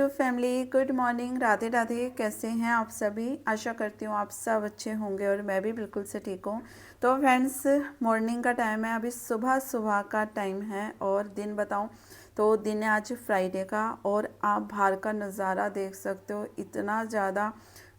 YouTube family, good morning, Radhe Radhe. कैसे हैं आप सभी? आशा करती हूँ आप सब अच्छे होंगे और मैं भी बिल्कुल से ठीक हूँ। तो फ्रेंड्स, मॉर्निंग का टाइम है, अभी सुबह सुबह का टाइम है और दिन बताऊँ तो दिन है आज फ्राइडे का। और आप बाहर का नज़ारा देख सकते हो, इतना ज़्यादा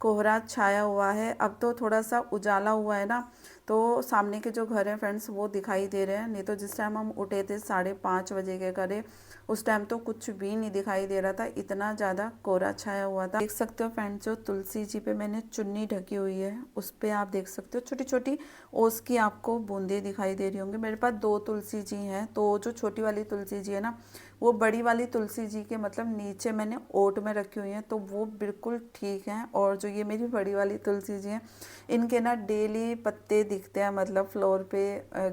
कोहरा छाया हुआ है। अब तो थोड़ा सा उजाला हुआ है ना, तो सामने के जो घर हैं फ्रेंड्स वो दिखाई दे रहे हैं। नहीं तो जिस टाइम हम उठे थे 5:30 बजे के करीब, उस टाइम तो कुछ भी नहीं दिखाई दे रहा था, इतना ज़्यादा कोहरा छाया हुआ था। देख सकते हो फ्रेंड्स, जो तुलसी जी पे मैंने चुन्नी ढकी हुई है उस पे आप देख सकते हो छोटी छोटी ओस की आपको बूंदे दिखाई दे रही होंगी। मेरे पास 2 तुलसी जी हैं, तो जो छोटी वाली तुलसी जी है ना, वो बड़ी वाली तुलसी जी के मतलब नीचे मैंने ओट में रखी हुई हैं, तो वो बिल्कुल ठीक हैं। और जो ये मेरी बड़ी वाली तुलसी जी हैं, इनके ना डेली पत्ते दिखते हैं, मतलब फ्लोर पे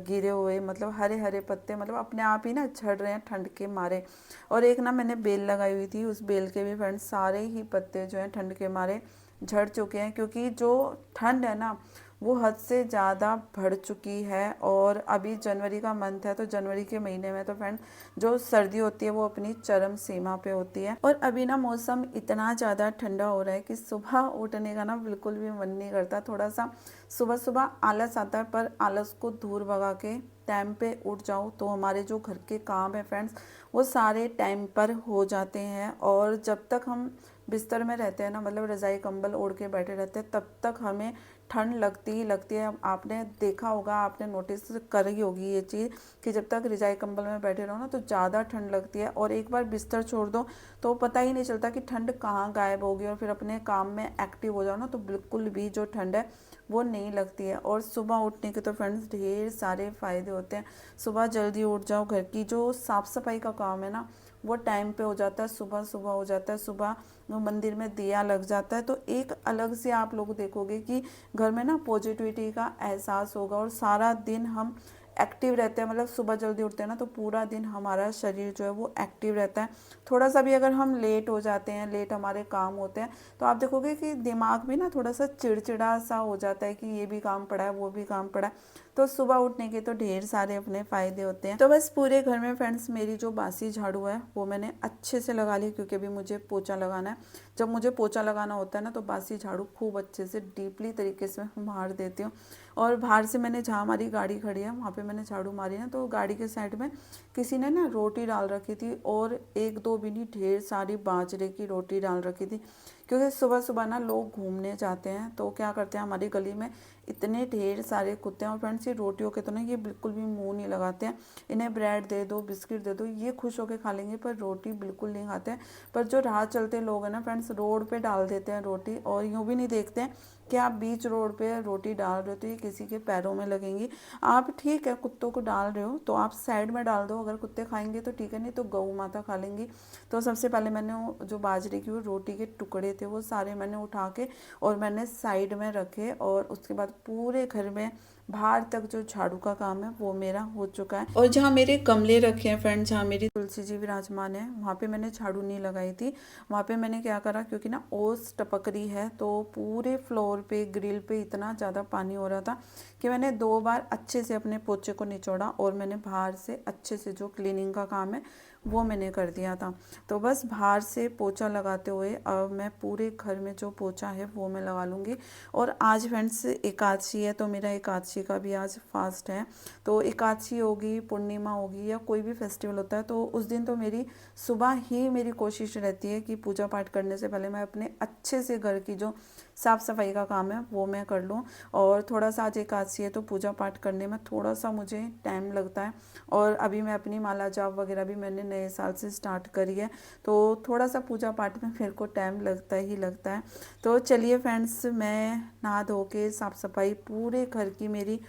गिरे हुए, मतलब हरे हरे पत्ते, मतलब अपने आप ही ना झड़ रहे हैं ठंड के मारे। और एक ना मैंने बेल लगाई हुई थी, उस बेल के भी फ्रेंड्स सारे ही पत्ते जो हैं ठंड के मारे झड़ चुके हैं, क्योंकि जो ठंड है ना वो हद से ज़्यादा बढ़ चुकी है। और अभी जनवरी का मंथ है, तो जनवरी के महीने में तो फ्रेंड जो सर्दी होती है वो अपनी चरम सीमा पे होती है। और अभी ना मौसम इतना ज़्यादा ठंडा हो रहा है कि सुबह उठने का ना बिल्कुल भी मन नहीं करता। थोड़ा सा सुबह सुबह आलस आता है, पर आलस को दूर भगा के टाइम पे उठ जाओ तो हमारे जो घर के काम है फ्रेंड्स वो सारे टाइम पर हो जाते हैं। और जब तक हम बिस्तर में रहते हैं ना, मतलब रज़ाई कंबल ओढ़ के बैठे रहते हैं, तब तक हमें ठंड लगती ही लगती है। आपने देखा होगा, आपने नोटिस करी होगी ये चीज़ कि जब तक रज़ाई कंबल में बैठे रहो ना तो ज़्यादा ठंड लगती है, और एक बार बिस्तर छोड़ दो तो पता ही नहीं चलता कि ठंड कहाँ गायब होगी। और फिर अपने काम में एक्टिव हो जाओ ना तो बिल्कुल भी जो ठंड है वो नहीं लगती है। और सुबह उठने के तो फ्रेंड्स ढेर सारे फ़ायदे होते हैं। सुबह जल्दी उठ जाओ, घर की जो साफ़ सफाई का काम है ना वो टाइम पे हो जाता है, सुबह सुबह हो जाता है। सुबह मंदिर में दिया लग जाता है, तो एक अलग से आप लोग देखोगे कि घर में ना पॉजिटिविटी का एहसास होगा। और सारा दिन हम एक्टिव रहते हैं, मतलब सुबह जल्दी उठते हैं ना तो पूरा दिन हमारा शरीर जो है वो एक्टिव रहता है। थोड़ा सा भी अगर हम लेट हो जाते हैं, लेट हमारे काम होते हैं, तो आप देखोगे कि दिमाग भी ना थोड़ा सा चिड़चिड़ा सा हो जाता है कि ये भी काम पड़ा है, वो भी काम पड़ा है। तो सुबह उठने के तो ढेर सारे अपने फ़ायदे होते हैं। तो बस पूरे घर में फ्रेंड्स मेरी जो बासी झाड़ू है वो मैंने अच्छे से लगा ली, क्योंकि अभी मुझे पोछा लगाना है। जब मुझे पोछा लगाना होता है ना तो बासी झाड़ू खूब अच्छे से डीपली तरीके से मैं मार देती हूँ। और बाहर से मैंने जहाँ हमारी गाड़ी खड़ी है वहाँ पे मैंने झाड़ू मारी ना, तो गाड़ी के साइड में किसी ने ना रोटी डाल रखी थी, और एक दो भी नहीं, ढेर सारी बाजरे की रोटी डाल रखी थी। क्योंकि सुबह सुबह ना लोग घूमने जाते हैं, तो क्या करते हैं, हमारी गली में इतने ढेर सारे कुत्ते हैं। और फ्रेंड्स ये रोटियों के तो ना ये बिल्कुल भी मुंह नहीं लगाते हैं। इन्हें ब्रेड दे दो, बिस्किट दे दो, ये खुश होकर खा लेंगे, पर रोटी बिल्कुल नहीं खाते हैं। पर जो राह चलते लोग हैं ना फ्रेंड्स, रोड पे डाल देते हैं रोटी, और यूँ भी नहीं देखते हैं कि आप बीच रोड पे रोटी डाल रहे हो तो ये किसी के पैरों में लगेंगी। आप ठीक है कुत्तों को डाल रहे हो तो आप साइड में डाल दो, अगर कुत्ते खाएंगे तो ठीक है, नहीं तो गऊ माता खा लेंगी। तो सबसे पहले मैंने जो बाजरे की वो रोटी के टुकड़े थे वो सारे मैंने उठा के और मैंने साइड में रखे। और उसके बाद पूरे घर में बाहर तक जो झाड़ू का काम है वो मेरा हो चुका है। और जहाँ मेरे गमले रखे हैं फ्रेंड्स, जहाँ मेरी तुलसी जी विराजमान है, वहाँ पे मैंने झाड़ू नहीं लगाई थी। वहाँ पे मैंने क्या करा, क्योंकि ना ओस टपक रही है तो पूरे फ्लोर पे ग्रिल पे इतना ज़्यादा पानी हो रहा था कि मैंने 2 बार अच्छे से अपने पोछे को निचोड़ा, और मैंने बाहर से अच्छे से जो क्लीनिंग का काम है वो मैंने कर दिया था। तो बस बाहर से पोछा लगाते हुए अब मैं पूरे घर में जो पोछा है वो मैं लगा लूँगी। और आज फ्रेंड्स एकादशी है, तो मेरा एकादशी का भी आज फास्ट है। तो एकादशी होगी, पूर्णिमा होगी, या कोई भी फेस्टिवल होता है तो उस दिन तो मेरी सुबह ही मेरी कोशिश रहती है कि पूजा पाठ करने से पहले मैं अपने अच्छे से घर की जो साफ़ सफाई का काम है वो मैं कर लूँ। और थोड़ा सा आज एकादशी है तो पूजा पाठ करने में थोड़ा सा मुझे टाइम लगता है। और अभी मैं अपनी माला जाप वगैरह भी मैंने नए साल से स्टार्ट करी है, तो थोड़ा सा पूजा पाठ में मेरे को टाइम लगता ही लगता है। तो चलिए फ्रेंड्स, मैं नहा धो के साफ़ सफाई पूरे घर की मेरी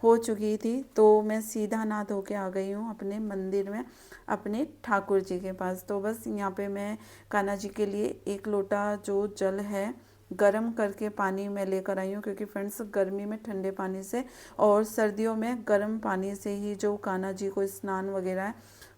हो चुकी थी, तो मैं सीधा नहा धो के आ गई हूँ अपने मंदिर में, अपने ठाकुर जी के पास। तो बस यहाँ पे मैं कान्हा जी के लिए 1 लोटा जो जल है गरम करके पानी में लेकर आई हूँ, क्योंकि फ्रेंड्स गर्मी में ठंडे पानी से और सर्दियों में गर्म पानी से ही जो कान्हा जी को स्नान वगैरह है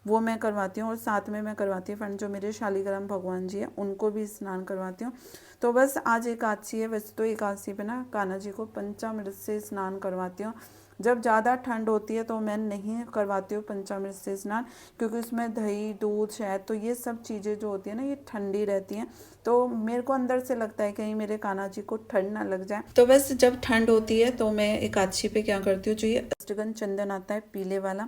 वो मैं करवाती हूँ। और साथ में मैं करवाती हूँ फ्रेंड जो मेरे शालीग्राम भगवान जी हैं उनको भी स्नान करवाती हूँ। तो बस आज एकादशी है, वैसे तो एकादशी पे ना कान्हा जी को पंचामृत से स्नान करवाती हूँ। जब ज़्यादा ठंड होती है तो मैं नहीं करवाती हूँ पंचामृत से स्नान, क्योंकि उसमें दही, दूध, शहद, तो ये सब चीज़ें जो होती है ना ये ठंडी रहती हैं। तो मेरे को अंदर से लगता है कहीं मेरे कान्हा जी को ठंड ना लग जाए। तो बस जब ठंड होती है तो मैं एकादशी पे क्या करती हूँ, जो ये अष्टगंध चंदन आता है पीले वाला,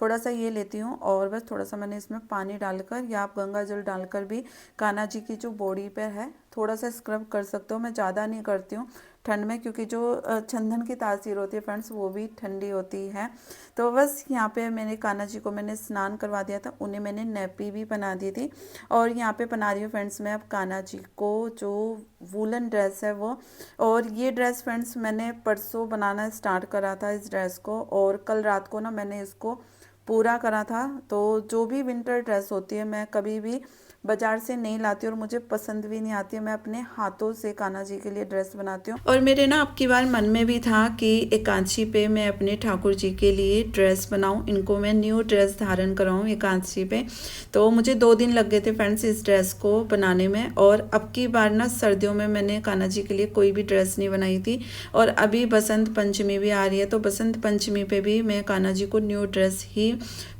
थोड़ा सा ये लेती हूँ और बस थोड़ा सा मैंने इसमें पानी डालकर या आप गंगा जल डालकर भी कान्हा जी की जो बॉडी पर है थोड़ा सा स्क्रब कर सकते हो। मैं ज़्यादा नहीं करती हूँ ठंड में, क्योंकि जो चंदन की तासीर होती है फ्रेंड्स वो भी ठंडी होती है। तो बस यहाँ पे मैंने कान्हा जी को मैंने स्नान करवा दिया था, उन्हें मैंने नैपी भी बना दी थी। और यहाँ पे बना रही हूँ फ्रेंड्स मैं अब कान्हा जी को जो वूलन ड्रेस है वो। और ये ड्रेस फ्रेंड्स मैंने परसों बनाना स्टार्ट करा था इस ड्रेस को, और कल रात को ना मैंने इसको पूरा करा था। तो जो भी विंटर ड्रेस होती है मैं कभी भी बाजार से नहीं लाती और मुझे पसंद भी नहीं आती है। मैं अपने हाथों से कान्हा जी के लिए ड्रेस बनाती हूँ। और मेरे ना अब की बार मन में भी था कि एकादशी पे मैं अपने ठाकुर जी के लिए ड्रेस बनाऊँ, इनको मैं न्यू ड्रेस धारण कराऊँ एकादशी पे। तो मुझे 2 दिन लग गए थे फ्रेंड्स इस ड्रेस को बनाने में। और अब की बार ना सर्दियों में मैंने कान्हा जी के लिए कोई भी ड्रेस नहीं बनाई थी। और अभी बसंत पंचमी भी आ रही है, तो बसंत पंचमी पे भी मैं कान्हा जी को न्यू ड्रेस ही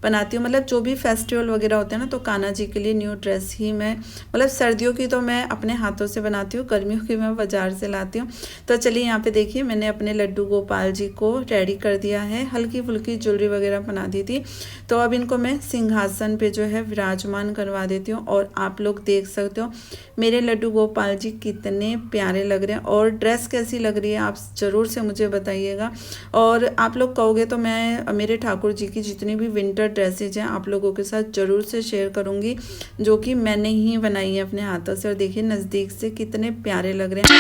बनाती हूँ। मतलब जो भी फेस्टिवल वगैरह होते हैं ना तो कान्हा जी के लिए न्यू ड्रेस ही मैं, मतलब सर्दियों की तो मैं अपने हाथों से बनाती हूँ, गर्मियों की मैं बाजार से लाती हूँ। तो चलिए यहाँ पे देखिए मैंने अपने लड्डू गोपाल जी को रेडी कर दिया है, हल्की फुल्की ज्वेलरी वगैरह बना दी थी। तो अब इनको मैं सिंहासन पे जो है विराजमान करवा देती हूँ। और आप लोग देख सकते हो मेरे लड्डू गोपाल जी कितने प्यारे लग रहे हैं। और ड्रेस कैसी लग रही है आप ज़रूर से मुझे बताइएगा। और आप लोग कहोगे तो मैं मेरे ठाकुर जी की जितनी भी विंटर ड्रेसेज हैं आप लोगों के साथ ज़रूर से शेयर करूँगी, जो कि मैंने ही बनाई है अपने हाथों से। और देखिए नज़दीक से कितने प्यारे लग रहे हैं।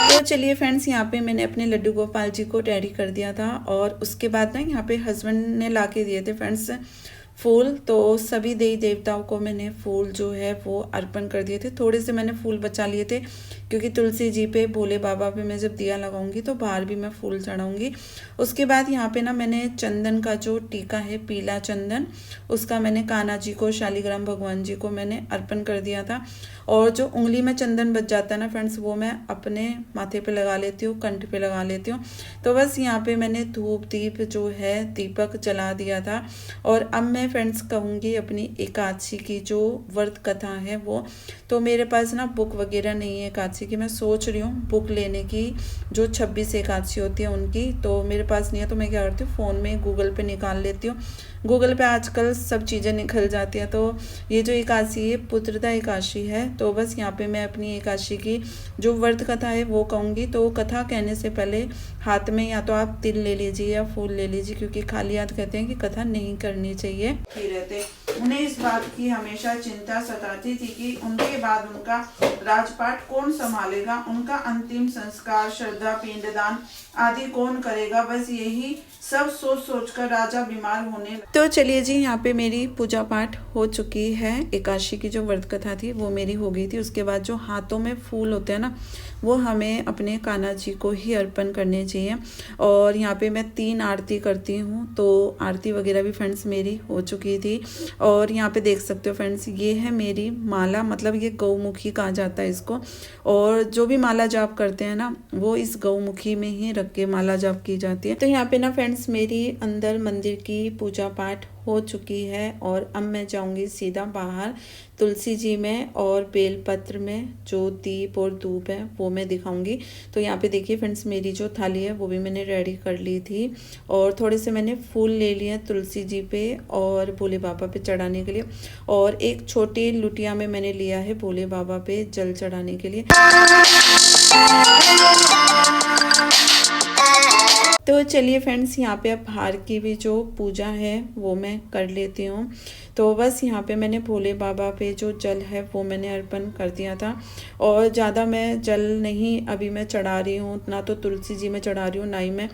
तो चलिए फ्रेंड्स यहाँ पे मैंने अपने लड्डू गोपाल जी को रेडी कर दिया था। और उसके बाद ना यहाँ पे हस्बैंड ने ला के दिए थे फ्रेंड्स फूल। तो सभी देवी देवताओं को मैंने फूल जो है वो अर्पण कर दिए थे। थोड़े से मैंने फूल बचा लिए थे, क्योंकि तुलसी जी पे, भोले बाबा पे मैं जब दिया लगाऊंगी तो बाहर भी मैं फूल चढ़ाऊंगी। उसके बाद यहाँ पे ना मैंने चंदन का जो टीका है, पीला चंदन, उसका मैंने कान्हा जी को, शालिग्राम भगवान जी को मैंने अर्पण कर दिया था। और जो उंगली में चंदन बच जाता है ना फ्रेंड्स वो मैं अपने माथे पे लगा लेती हूँ, कंठ पे लगा लेती हूँ। तो बस यहाँ पे मैंने धूप दीप जो है दीपक जला दिया था। और अब मैं फ्रेंड्स कहूँगी अपनी एकादशी की जो व्रत कथा है वो। तो मेरे पास ना बुक वगैरह नहीं है एकादशी की, मैं सोच रही हूँ बुक लेने की, जो 26 एकादशी होती है उनकी। तो मेरे पास नहीं है तो मैं क्या करती हूँ फ़ोन में गूगल पे निकाल लेती हूँ। गूगल पे आजकल सब चीज़ें निकल जाती हैं। तो ये जो एकादशी है पुत्रदा एकादशी है। तो बस यहाँ पे मैं अपनी एकादशी की जो व्रत कथा है वो कहूँगी। तो कथा कहने से पहले हाथ में या तो आप तिल ले लीजिए या फूल ले लीजिए, क्योंकि खाली हाथ कहते हैं कि कथा नहीं करनी चाहिए। रहते उन्हें इस बात की हमेशा चिंता सताती थी कि उनके बाद उनका राजपाट कौन संभालेगा, उनका अंतिम संस्कार, श्रद्धा, पिंडदान आदि कौन करेगा। बस यही सब सोच सोचकर राजा बीमार होने। तो चलिए जी यहाँ पे मेरी पूजा पाठ हो चुकी है। एकादशी की जो व्रत कथा थी वो मेरी हो गई थी। उसके बाद जो हाथों में फूल होते हैं ना वो हमें अपने कान्हा जी को ही अर्पण करने चाहिए। और यहाँ पे मैं 3 आरती करती हूँ। तो आरती वगैरह भी फ्रेंड्स मेरी हो चुकी थी। और यहाँ पे देख सकते हो फ्रेंड्स ये है मेरी माला, मतलब ये गौमुखी कहा जाता है इसको। और जो भी माला जाप करते हैं ना वो इस गौमुखी में ही रख के माला जाप की जाती है। तो यहाँ पे ना फ्रेंड्स मेरी अंदर मंदिर की पूजा पाठ हो चुकी है। और अब मैं जाऊंगी सीधा बाहर तुलसी जी में, और बेलपत्र में जो दीप और धूप है वो मैं दिखाऊंगी। तो यहाँ पे देखिए फ्रेंड्स मेरी जो थाली है वो भी मैंने रेडी कर ली थी। और थोड़े से मैंने फूल ले लिए तुलसी जी पे और भोले बाबा पे चढ़ाने के लिए। और एक छोटी लुटिया में मैंने लिया है भोले बाबा पे जल चढ़ाने के लिए। तो चलिए फ्रेंड्स यहाँ पे अब बाहर की भी जो पूजा है वो मैं कर लेती हूँ। तो बस यहाँ पे मैंने भोले बाबा पे जो जल है वो मैंने अर्पण कर दिया था। और ज़्यादा मैं जल नहीं अभी मैं चढ़ा रही हूँ, ना तो तुलसी जी में चढ़ा रही हूँ ना ही मैं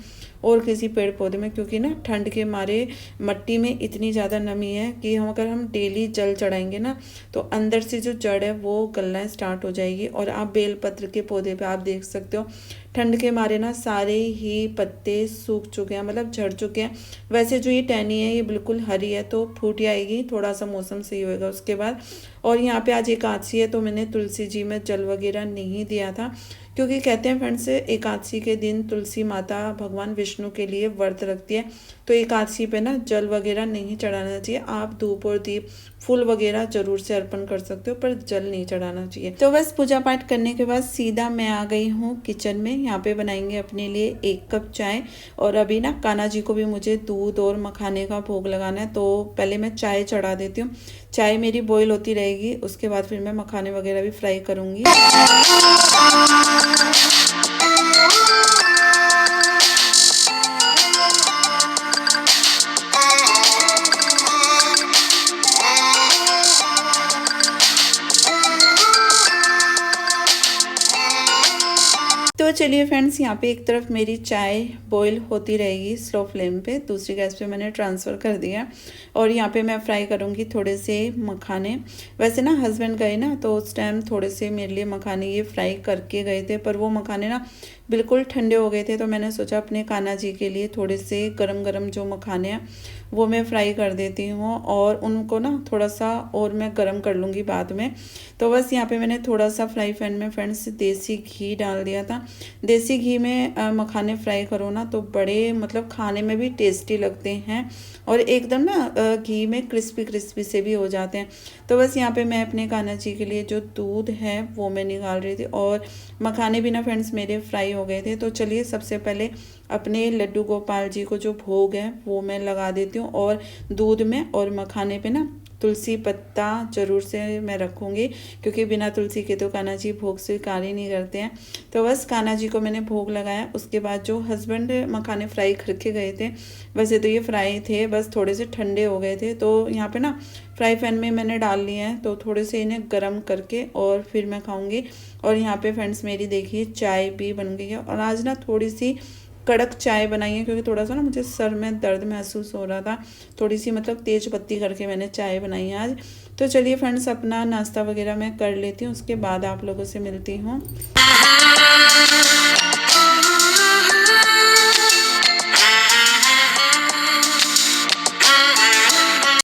और किसी पेड़ पौधे में, क्योंकि ना ठंड के मारे मिट्टी में इतनी ज़्यादा नमी है कि अगर हम डेली जल चढ़ाएंगे ना तो अंदर से जो जड़ है वो गलना स्टार्ट हो जाएगी। और आप बेलपत्र के पौधे पे आप देख सकते हो ठंड के मारे ना सारे ही पत्ते सूख चुके हैं, मतलब झड़ चुके हैं। वैसे जो ये टहनी है ये बिल्कुल हरी है, तो फूट आएगी, थोड़ा सा मौसम सही होएगा उसके बाद। और यहाँ पे आज एकादशी है, तो मैंने तुलसी जी में जल वगैरह नहीं दिया था, क्योंकि कहते हैं फ्रेंड्स एकादशी के दिन तुलसी माता भगवान विष्णु के लिए व्रत रखती है, तो एकादशी पे ना जल वगैरह नहीं चढ़ाना चाहिए। आप धूप और दीप फूल वगैरह जरूर से अर्पण कर सकते हो, पर जल नहीं चढ़ाना चाहिए। तो बस पूजा पाठ करने के बाद सीधा मैं आ गई हूँ किचन में। यहाँ पे बनाएंगे अपने लिए 1 कप चाय, और अभी ना कान्हा जी को भी मुझे दूध और मखाने का भोग लगाना है, तो पहले मैं चाय चढ़ा देती हूँ। चाय मेरी बॉईल होती रहेगी, उसके बाद फिर मैं मखाने वगैरह भी फ्राई करूँगी। तो चलिए फ्रेंड्स, यहाँ पे एक तरफ मेरी चाय बॉईल होती रहेगी स्लो फ्लेम पे, दूसरी गैस पे मैंने ट्रांसफ़र कर दिया, और यहाँ पे मैं फ्राई करूँगी थोड़े से मखाने। वैसे ना हस्बैंड गए ना, तो उस टाइम थोड़े से मेरे लिए मखाने ये फ्राई करके गए थे, पर वो मखाने ना बिल्कुल ठंडे हो गए थे, तो मैंने सोचा अपने कान्हा जी के लिए थोड़े से गरम गरम जो मखाने हैं वो मैं फ्राई कर देती हूँ, और उनको ना थोड़ा सा और मैं गरम कर लूँगी बाद में। तो बस यहाँ पे मैंने थोड़ा सा फ्राई पैन में फ्रेंड्स देसी घी डाल दिया था। देसी घी में मखाने फ्राई करो ना तो बड़े मतलब खाने में भी टेस्टी लगते हैं, और एकदम ना घी में क्रिस्पी क्रिस्पी से भी हो जाते हैं। तो बस यहाँ पे मैं अपने कान्हा जी के लिए जो दूध है वो मैं निकाल रही थी, और मखाने भी ना फ्रेंड्स मेरे फ्राई हो गए थे। तो चलिए सबसे पहले अपने लड्डू गोपाल जी को जो भोग है वो मैं लगा देती हूँ, और दूध में और मखाने पे ना तुलसी पत्ता ज़रूर से मैं रखूँगी, क्योंकि बिना तुलसी के तो कान्हा जी भोग स्वीकार ही नहीं करते हैं। तो बस कान्हा जी को मैंने भोग लगाया। उसके बाद जो हस्बैंड मखाने फ्राई करके गए थे, वैसे तो ये फ्राई थे, बस थोड़े से ठंडे हो गए थे, तो यहाँ पे ना फ्राई पैन में मैंने डाल लिए हैं, तो थोड़े से इन्हें गर्म करके और फिर मैं खाऊँगी। और यहाँ पे फ्रेंड्स मेरी देखिए चाय भी बन गई है, और आज ना थोड़ी सी कड़क चाय बनाई है, क्योंकि थोड़ा सा ना मुझे सर में दर्द महसूस हो रहा था, थोड़ी सी मतलब तेज पत्ती करके मैंने चाय बनाई है आज। तो चलिए फ्रेंड्स अपना नाश्ता वगैरह मैं कर लेती हूँ, उसके बाद आप लोगों से मिलती हूँ।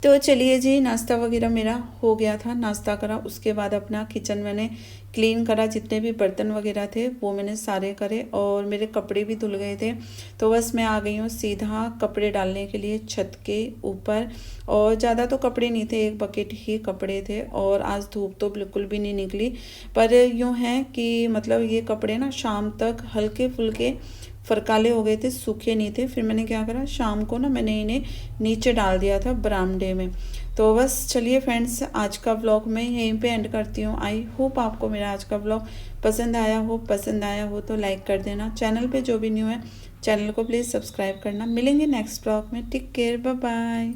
तो चलिए जी, नाश्ता वगैरह मेरा हो गया था, नाश्ता करा, उसके बाद अपना किचन मैंने क्लीन करा, जितने भी बर्तन वगैरह थे वो मैंने सारे करे, और मेरे कपड़े भी धुल गए थे। तो बस मैं आ गई हूँ सीधा कपड़े डालने के लिए छत के ऊपर, और ज़्यादा तो कपड़े नहीं थे, 1 बकेट ही कपड़े थे, और आज धूप तो बिल्कुल भी नहीं निकली। पर यूँ है कि मतलब ये कपड़े ना शाम तक हल्के फुल्के फरकाले हो गए थे, सूखे नहीं थे। फिर मैंने क्या करा, शाम को ना मैंने इन्हें नीचे डाल दिया था बरामदे में। तो बस चलिए फ्रेंड्स, आज का व्लॉग मैं यहीं पे एंड करती हूँ। आई होप आपको मेरा आज का व्लॉग पसंद आया हो तो लाइक कर देना। चैनल पे जो भी न्यू है चैनल को प्लीज़ सब्सक्राइब करना। मिलेंगे नेक्स्ट व्लॉग में। Take care, bye bye.